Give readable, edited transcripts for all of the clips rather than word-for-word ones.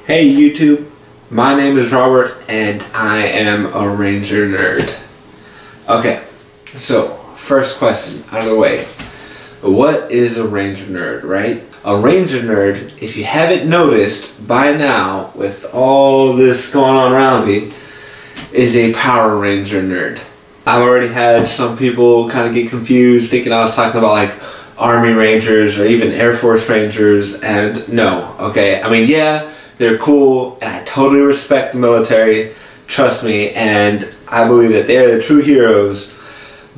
Hey YouTube, my name is Robert and I am a Ranger nerd. Okay, so first question out of the way. What is a Ranger nerd, right? A Ranger nerd, if you haven't noticed by now with all this going on around me, is a Power Ranger nerd. I've already had some people kind of get confused thinking I was talking about like Army Rangers or even Air Force Rangers, and no, okay? I mean, yeah, they're cool, and I totally respect the military, trust me, and I believe that they're the true heroes,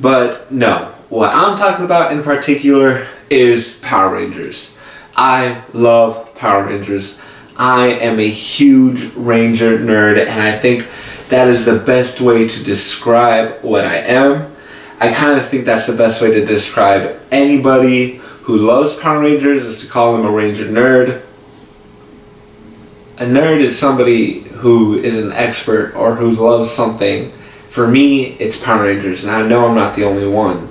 but no. What I'm talking about in particular is Power Rangers. I love Power Rangers. I am a huge Ranger nerd, and I think that is the best way to describe what I am. I kind of think that's the best way to describe anybody who loves Power Rangers, is to call them a Ranger nerd. A nerd is somebody who is an expert or who loves something. For me, it's Power Rangers, and I know I'm not the only one.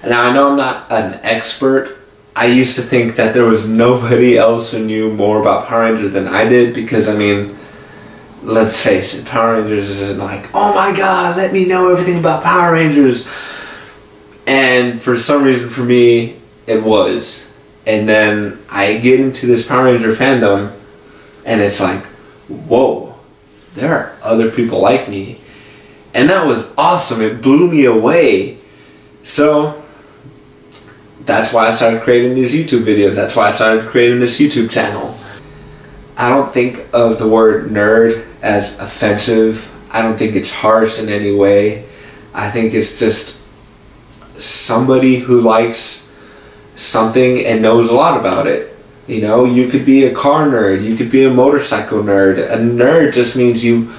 And now I know I'm not an expert. I used to think that there was nobody else who knew more about Power Rangers than I did, because I mean, let's face it, Power Rangers isn't like, oh my god, let me know everything about Power Rangers. And for some reason for me, it was. And then I get into this Power Ranger fandom, and it's like, whoa, there are other people like me. And that was awesome. It blew me away. So that's why I started creating these YouTube videos. That's why I started creating this YouTube channel. I don't think of the word nerd as offensive. I don't think it's harsh in any way. I think it's just somebody who likes something and knows a lot about it. You know, you could be a car nerd, you could be a motorcycle nerd. A nerd just means you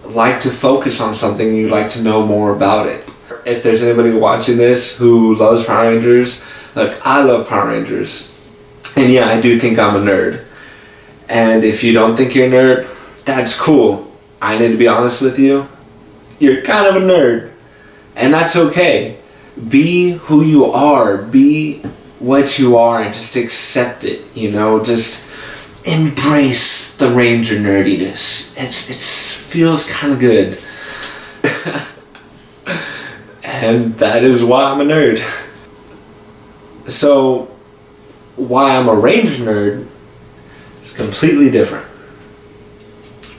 like to focus on something, you like to know more about it. If there's anybody watching this who loves Power Rangers, look, I love Power Rangers. And yeah, I do think I'm a nerd. And if you don't think you're a nerd, that's cool. I need to be honest with you. You're kind of a nerd. And that's okay. Be who you are. Be what you are and just accept it, you know, just embrace the Ranger nerdiness. It feels kind of good. And that is why I'm a nerd. So why I'm a Ranger nerd is completely different.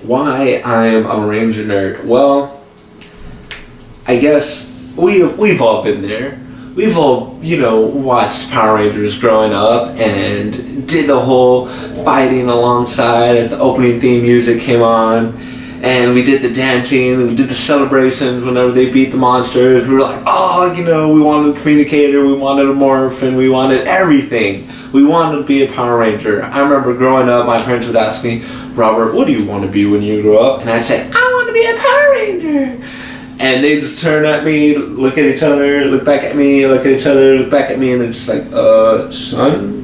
Why I am a Ranger nerd? Well, I guess we've all been there. We've all, you know, watched Power Rangers growing up and did the whole fighting alongside as the opening theme music came on. And we did the dancing, we did the celebrations whenever they beat the monsters. We were like, oh, you know, we wanted a communicator, we wanted a morph, and we wanted everything. We wanted to be a Power Ranger. I remember growing up, my parents would ask me, Robert, what do you want to be when you grow up? And I'd say, I want to be a Power Ranger. And they just turn at me, look at each other, look back at me, look at each other, look back at me, and they're just like, son,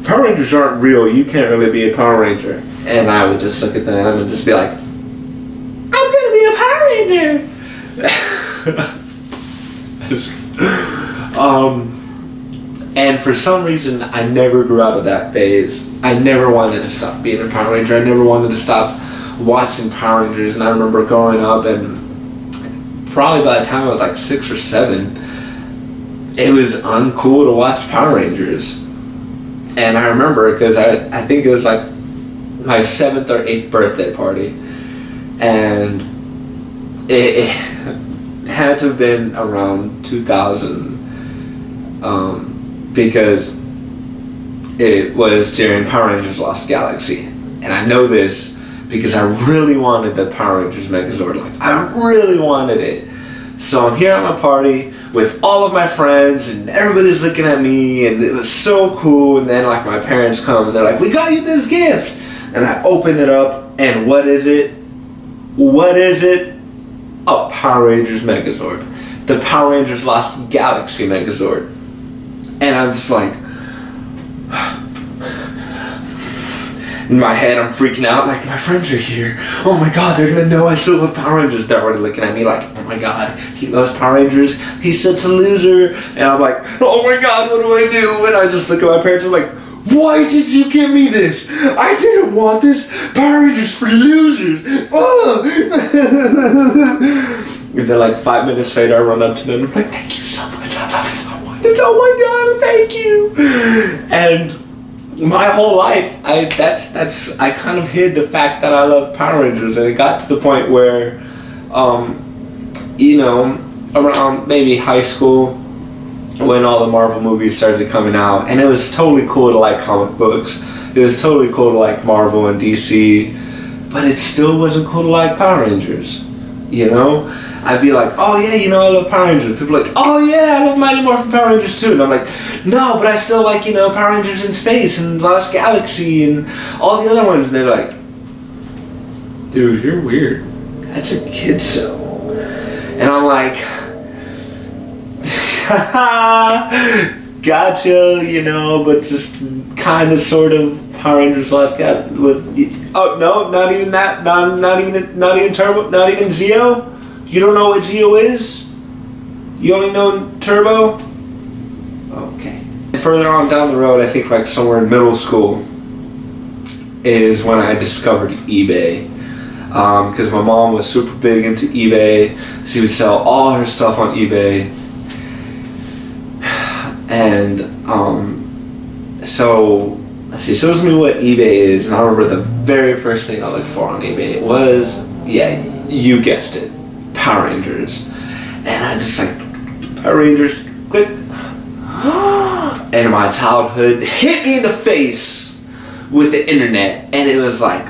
Power Rangers aren't real, you can't really be a Power Ranger. And I would just look at them and just be like, I'm gonna be a Power Ranger! And for some reason, I never grew out of that phase. I never wanted to stop being a Power Ranger. I never wanted to stop watching Power Rangers. And I remember growing up, and probably by the time I was like 6 or 7, it was uncool to watch Power Rangers. And I remember, because I think it was like my 7th or 8th birthday party, and it had to have been around 2000, because it was during Power Rangers Lost Galaxy. And I know this because I really wanted the Power Rangers Megazord. Like, I really wanted it. So I'm here at my party with all of my friends, and everybody's looking at me, and it was so cool. And then like my parents come and they're like, we got you this gift. And I open it up, and what is it? What is it? A Power Rangers Megazord. The Power Rangers Lost Galaxy Megazord. And I'm just like, in my head I'm freaking out, like, my friends are here. Oh my god, they're gonna know I still love Power Rangers. They're already looking at me like, oh my god, he loves Power Rangers, he's such a loser. And I'm like, oh my god, what do I do? And I just look at my parents and I'm like, why did you give me this? I didn't want this. Power Rangers for losers. Oh. And then like 5 minutes later, I run up to them and I'm like, thank you so much. I love it so much. Oh my God, thank you. And my whole life, I kind of hid the fact that I love Power Rangers, and it got to the point where, you know, around maybe high school, when all the Marvel movies started coming out, and it was totally cool to like comic books. It was totally cool to like Marvel and DC, but it still wasn't cool to like Power Rangers. You know, I'd be like, oh yeah, you know, I love Power Rangers. People are like, oh yeah, I love Mighty Morphin Power Rangers too. And I'm like, no, but I still like, you know, Power Rangers in Space and Lost Galaxy and all the other ones. And they're like, dude, you're weird. That's a kid show. And I'm like, gotcha, you know, but just kind of, sort of, Power Rangers Lost Galaxy with. Oh no, not even that. Not even Turbo. Not even Zeo. You don't know what Zeo is? You only know Turbo? Okay. And further on down the road, I think like somewhere in middle school, is when I discovered eBay. Because my mom was super big into eBay. She would sell all her stuff on eBay. And so let's see, shows me what eBay is, and I remember the very first thing I looked for on eBay was, yeah, you guessed it, Power Rangers. And I just like, Power Rangers, click. And my childhood hit me in the face with the internet, and it was like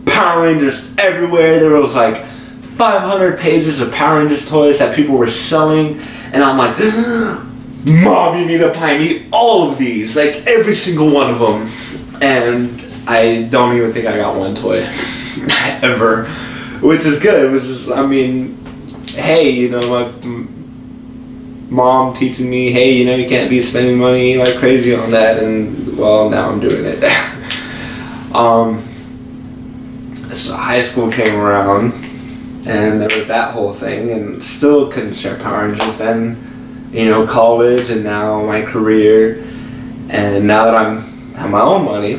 Power Rangers everywhere. There was like 500 pages of Power Rangers toys that people were selling, and I'm like, Mom, you need to buy me all of these, like every single one of them. And I don't even think I got one toy ever, which is good. Which is, I mean, hey, you know, my mom teaching me, hey, you know, you can't be spending money like crazy on that, and well, now I'm doing it. So high school came around, and there was that whole thing, and still couldn't share Power Rangers then. You know, college, and now my career, and now that I have my own money,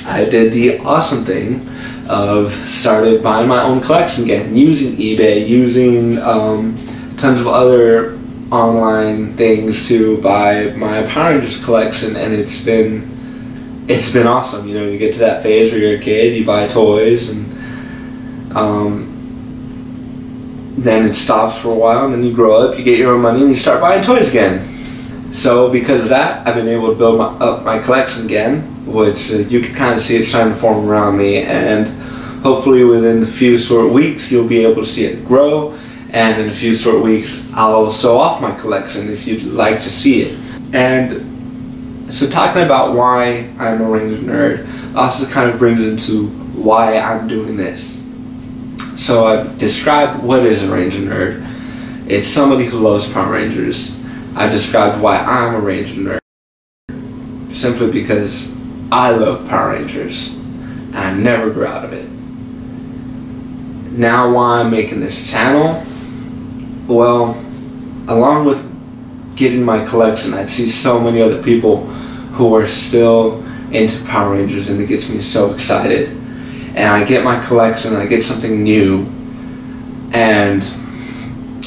I did the awesome thing of started buying my own collection again, using eBay, using tons of other online things to buy my Power Rangers collection, and it's been awesome. You know, you get to that phase where you're a kid, you buy toys, and then it stops for a while, and then you grow up, you get your own money, and you start buying toys again. So because of that, I've been able to build up my collection again, which you can kind of see it's trying to form around me, and hopefully within a few short weeks you'll be able to see it grow, and in a few short weeks I'll show off my collection if you'd like to see it. And so talking about why I'm a Ranger nerd also kind of brings into why I'm doing this. So I've described what is a Ranger nerd. It's somebody who loves Power Rangers. I've described why I'm a Ranger nerd. Simply because I love Power Rangers, and I never grew out of it. Now why I'm making this channel? Well, along with getting my collection, I see so many other people who are still into Power Rangers, and it gets me so excited. And I get my collection, I get something new, and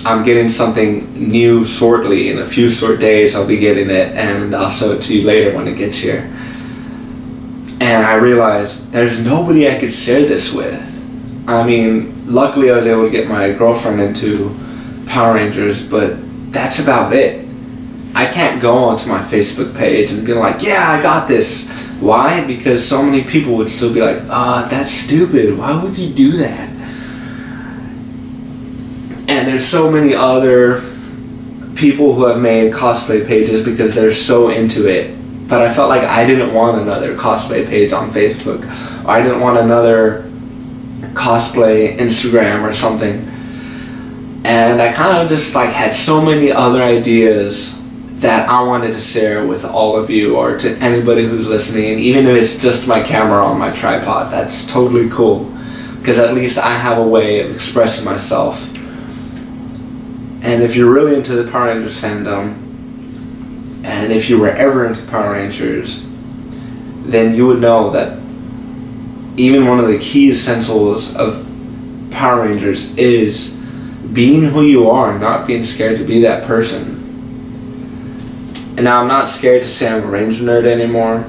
I'm getting something new shortly. In a few short days I'll be getting it, and I'll show it to you later when it gets here. And I realized there's nobody I could share this with. I mean, luckily I was able to get my girlfriend into Power Rangers, but that's about it. I can't go onto my Facebook page and be like, yeah, I got this. Why? Because so many people would still be like, that's stupid. Why would you do that? And there's so many other people who have made cosplay pages because they're so into it. But I felt like I didn't want another cosplay page on Facebook. Or I didn't want another cosplay Instagram or something. And I kind of just like had so many other ideas that I wanted to share with all of you, or to anybody who's listening, even if it's just my camera on my tripod. That's totally cool, because at least I have a way of expressing myself. And if you're really into the Power Rangers fandom, and if you were ever into Power Rangers, then you would know that even one of the key essentials of Power Rangers is being who you are and not being scared to be that person. And now I'm not scared to say I'm a Ranger nerd anymore.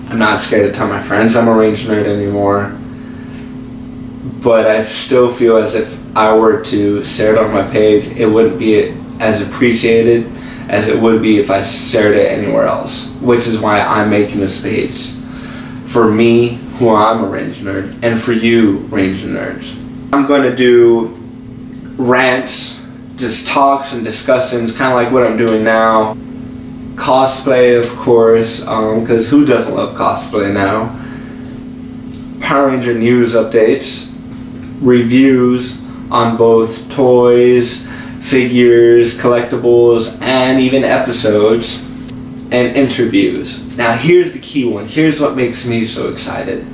I'm not scared to tell my friends I'm a Ranger nerd anymore. But I still feel as if I were to share it on my page, it wouldn't be as appreciated as it would be if I shared it anywhere else. Which is why I'm making this page. For me, who I'm a Ranger nerd, and for you, Ranger nerds. I'm going to do rants, just talks and discussions, kind of like what I'm doing now. Cosplay, of course, because who doesn't love cosplay now? Power Ranger news updates, reviews on both toys, figures, collectibles, and even episodes, and interviews. Now here's the key one. Here's what makes me so excited.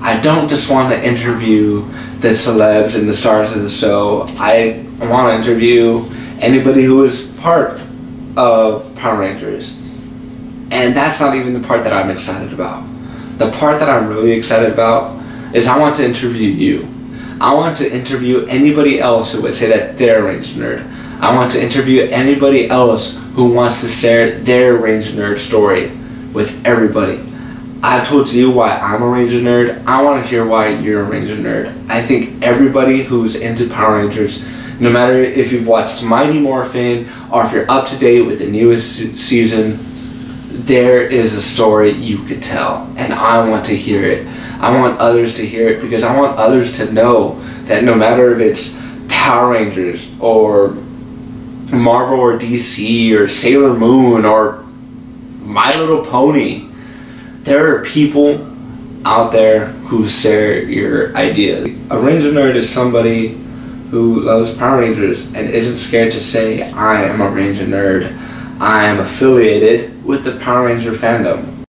I don't just want to interview the celebs and the stars of the show. I want to interview anybody who is part of Power Rangers. And that's not even the part that I'm excited about. The part that I'm really excited about is I want to interview you. I want to interview anybody else who would say that they're a Ranger nerd. I want to interview anybody else who wants to share their Ranger nerd story with everybody. I've told you why I'm a Ranger nerd. I want to hear why you're a Ranger nerd. I think everybody who's into Power Rangers, no matter if you've watched Mighty Morphin or if you're up to date with the newest season, there is a story you could tell, and I want to hear it. I want others to hear it because I want others to know that no matter if it's Power Rangers or Marvel or DC or Sailor Moon or My Little Pony, there are people out there who share your ideas. A Ranger nerd is somebody who loves Power Rangers and isn't scared to say, I am a Ranger nerd. I am affiliated with the Power Ranger fandom.